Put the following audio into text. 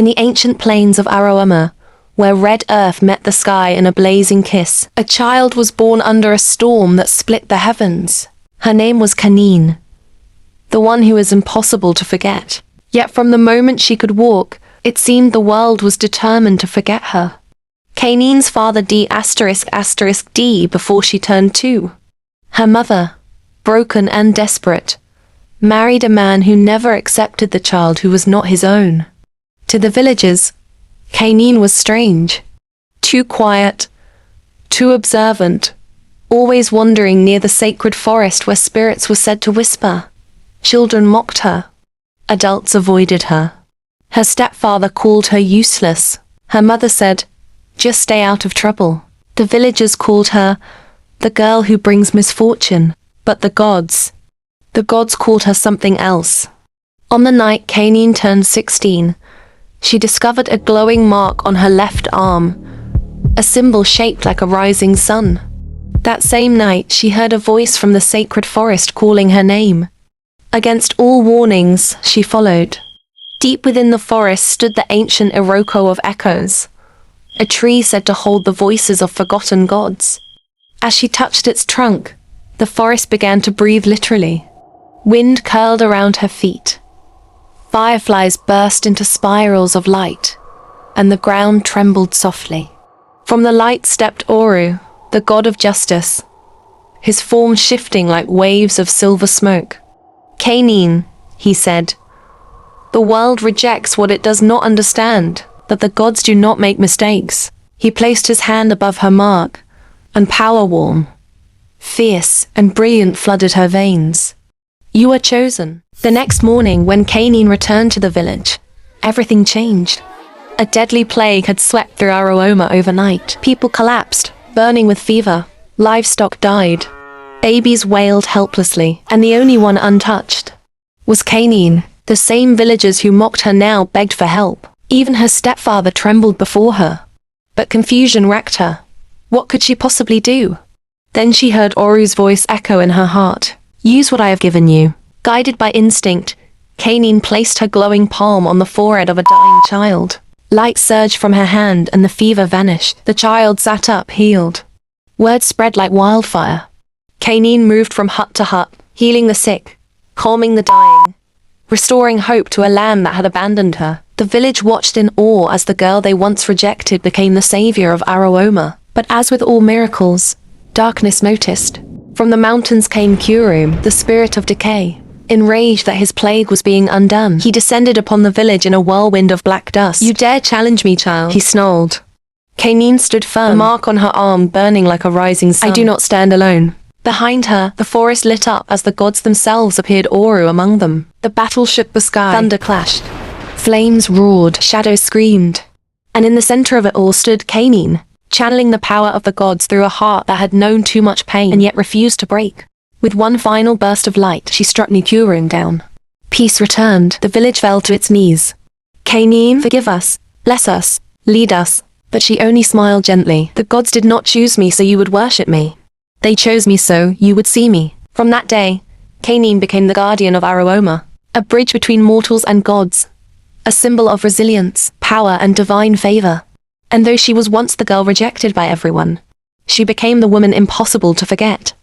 In the ancient plains of Aroema, where red earth met the sky in a blazing kiss, a child was born under a storm that split the heavens. Her name was Canine, the one who is impossible to forget. Yet from the moment she could walk, it seemed the world was determined to forget her. Canine's father D***D before she turned 2. Her mother, broken and desperate, married a man who never accepted the child who was not his own. To the villagers, Canine was strange, too quiet, too observant, always wandering near the sacred forest where spirits were said to whisper. Children mocked her. Adults avoided her. Her stepfather called her useless. Her mother said, "Just stay out of trouble." The villagers called her the girl who brings misfortune. But the gods called her something else. On the night Canine turned 16, she discovered a glowing mark on her left arm, a symbol shaped like a rising sun. That same night, she heard a voice from the sacred forest calling her name. Against all warnings, she followed. Deep within the forest stood the ancient Iroko of Echoes, a tree said to hold the voices of forgotten gods. As she touched its trunk, the forest began to breathe literally. Wind curled around her feet. Fireflies burst into spirals of light, and the ground trembled softly. From the light stepped Oru, the god of justice, his form shifting like waves of silver smoke. "Canine," he said, "the world rejects what it does not understand, but the gods do not make mistakes." He placed his hand above her mark, and power warm, fierce and brilliant flooded her veins. "You are chosen." The next morning, when Canine returned to the village, everything changed. A deadly plague had swept through Aroema overnight. People collapsed, burning with fever. Livestock died. Babies wailed helplessly, and the only one untouched was Canine. The same villagers who mocked her now begged for help. Even her stepfather trembled before her. But confusion racked her. What could she possibly do? Then she heard Oru's voice echo in her heart. "Use what I have given you." Guided by instinct, Canine placed her glowing palm on the forehead of a dying child. Light surged from her hand and the fever vanished. The child sat up, healed. Word spread like wildfire. Canine moved from hut to hut, healing the sick, calming the dying, restoring hope to a land that had abandoned her. The village watched in awe as the girl they once rejected became the savior of Aroema. But as with all miracles, darkness noticed. From the mountains came Kurum, the spirit of decay. Enraged that his plague was being undone, he descended upon the village in a whirlwind of black dust. "You dare challenge me, child?" he snarled. Canine stood firm, the mark on her arm burning like a rising sun. "I do not stand alone." Behind her, the forest lit up as the gods themselves appeared, Oru among them. The battle shook the sky. Thunder clashed. Flames roared. Shadows screamed. And in the center of it all stood Canine, channeling the power of the gods through a heart that had known too much pain and yet refused to break. With one final burst of light, she struck Nikurun down. Peace returned. The village fell to its knees. "Canine, forgive us, bless us, lead us." But she only smiled gently. "The gods did not choose me so you would worship me. They chose me so you would see me." From that day, Canine became the guardian of Aroema, a bridge between mortals and gods, a symbol of resilience, power, and divine favor. And though she was once the girl rejected by everyone, she became the woman impossible to forget.